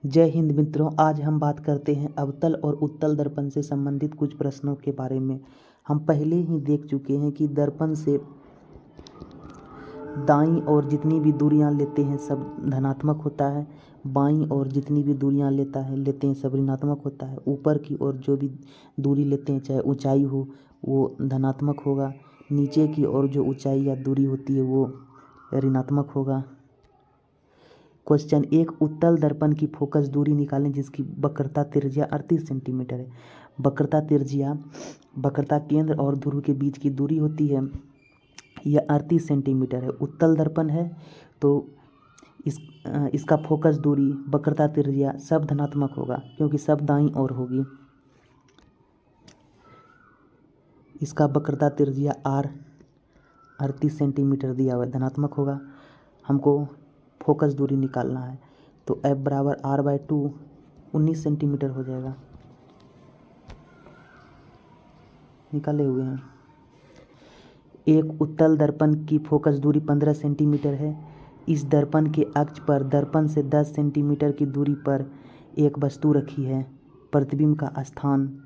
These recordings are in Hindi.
जय हिंद मित्रों, आज हम बात करते हैं अवतल और उत्तल दर्पण से संबंधित कुछ प्रश्नों के बारे में। हम पहले ही देख चुके हैं कि दर्पण से दाईं ओर जितनी भी दूरियां लेते हैं सब धनात्मक होता है, बाईं ओर जितनी भी दूरियां लेते हैं सब ऋणात्मक होता है। ऊपर की ओर जो भी दूरी लेते हैं, चाहे ऊंचाई हो, वो धनात्मक होगा। नीचे की ओर जो ऊंचाई या दूरी होती है वो ऋणात्मक होगा। क्वेश्चन 1, उत्तल दर्पण की फोकस दूरी निकालें जिसकी वक्रता त्रिज्या 38 सेंटीमीटर है। वक्रता केंद्र और ध्रुव के बीच की दूरी होती है, यह 38 सेंटीमीटर है। उत्तल दर्पण है तो इसका फोकस दूरी, वक्रता त्रिज्या सब धनात्मक होगा क्योंकि सब दाईं ओर होगी। इसका वक्रता त्रिज्या r 38 सेंटीमीटर दिया हुआ धनात्मक होगा। हमको फोकस दूरी निकालना है तो F बराबर r/2 19 सेंटीमीटर हो जाएगा। निकाले हुए हैं। एक उत्तल दर्पण की फोकस दूरी 15 सेंटीमीटर है। इस दर्पण के अक्ष पर दर्पण से 10 सेंटीमीटर की दूरी पर एक वस्तु रखी है। प्रतिबिंब का स्थान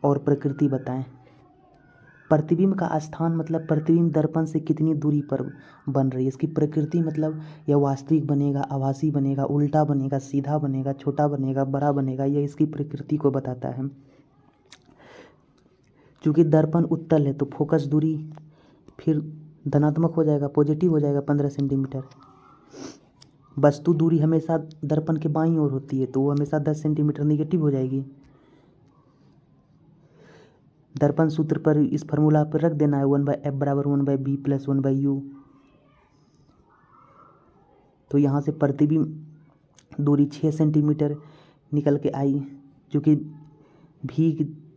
और प्रकृति बताएं। प्रतिबिंब का स्थान मतलब प्रतिबिंब दर्पण से कितनी दूरी पर बन रही है। इसकी प्रकृति मतलब यह वास्तविक बनेगा, आभासी बनेगा, उल्टा बनेगा, सीधा बनेगा, छोटा बनेगा, बड़ा बनेगा, यह इसकी प्रकृति को बताता है। चूँकि दर्पण उत्तल है तो फोकस दूरी फिर धनात्मक हो जाएगा, पॉजिटिव हो जाएगा 15 सेंटीमीटर। वस्तु दूरी हमेशा दर्पण के बाईं ओर होती है तो वो हमेशा 10 सेंटीमीटर निगेटिव हो जाएगी। दर्पण सूत्र पर इस फार्मूला पर रख देना है 1/f बराबर 1/b प्लस 1/u। तो यहाँ से प्रतिबिंब दूरी 6 सेंटीमीटर निकल के आई, क्योंकि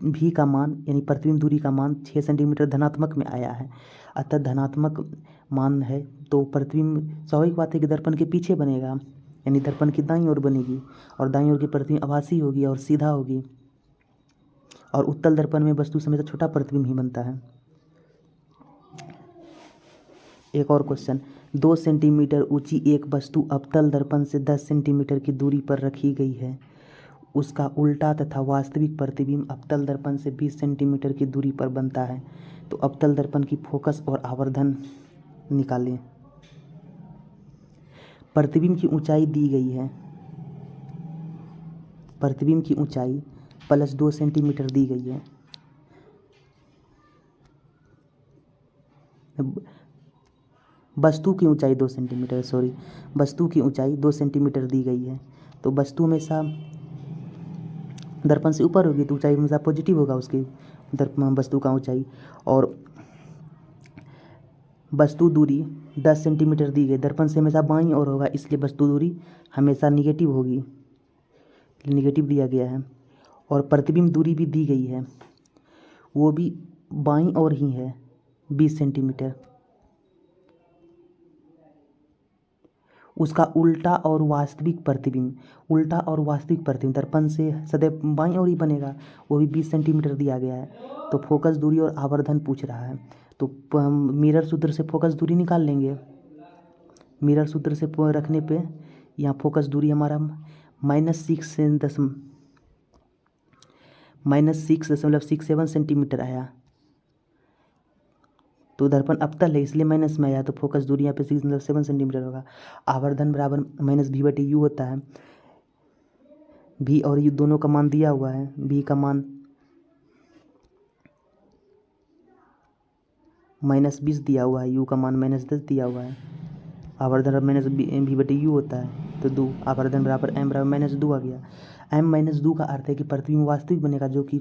भी का मान यानी प्रतिबिंब दूरी का मान 6 सेंटीमीटर धनात्मक में आया है। अतः धनात्मक मान है तो प्रतिबिंब स्वाभाविक बात है कि दर्पण के पीछे बनेगा, यानी दर्पण की दाईं ओर बनेगी और दाईं ओर की प्रतिबिंब आभासी होगी और सीधा होगी। और उत्तल दर्पण में वस्तु से हमेशा छोटा प्रतिबिंब ही बनता है। एक और क्वेश्चन, 2 सेंटीमीटर ऊंची एक वस्तु अवतल दर्पण से 10 सेंटीमीटर की दूरी पर रखी गई है। उसका उल्टा तथा वास्तविक प्रतिबिंब अवतल दर्पण से 20 सेंटीमीटर की दूरी पर बनता है। तो अवतल दर्पण की फोकस और आवर्धन निकालें। प्रतिबिंब की ऊंचाई दी गई है। प्रतिबिंब की ऊंचाई +2 सेंटीमीटर दी गई है। वस्तु की ऊंचाई 2 सेंटीमीटर वस्तु की ऊंचाई 2 सेंटीमीटर दी गई है। तो वस्तु हमेशा दर्पण से ऊपर होगी तो ऊंचाई हमेशा पॉजिटिव होगा उसकी वस्तु का ऊंचाई। और वस्तु दूरी 10 सेंटीमीटर दी गई, दर्पण से हमेशा बाईं ओर होगा इसलिए वस्तु दूरी हमेशा निगेटिव होगी, निगेटिव दिया गया है। और प्रतिबिंब दूरी भी दी गई है, वो भी बाईं ओर ही है 20 सेंटीमीटर। उसका उल्टा और वास्तविक प्रतिबिंब दर्पण से सदैव बाईं ओर ही बनेगा, वो भी 20 सेंटीमीटर दिया गया है। तो फोकस दूरी और आवर्धन पूछ रहा है तो हम मिरर सूत्र से फोकस दूरी निकाल लेंगे। मिरर सूत्र से रखने पे यहाँ फोकस दूरी हमारा -6.67 सेंटीमीटर आया। तो दर्पण अवतल है इसलिए माइनस में आया, तो फोकस दूरी यहाँ पे 6.7 सेंटीमीटर होगा। आवर्धन बराबर -v/u होता है। v और u दोनों का मान दिया हुआ है। v का मान -20 दिया हुआ है, u का मान -10 दिया हुआ है। आवर्धन -v/u होता है तो 2 आवर्धन बराबर m बराबर -2 आ गया। m - 2 का अर्थ है कि प्रतिबिंब वास्तविक बनेगा, जो कि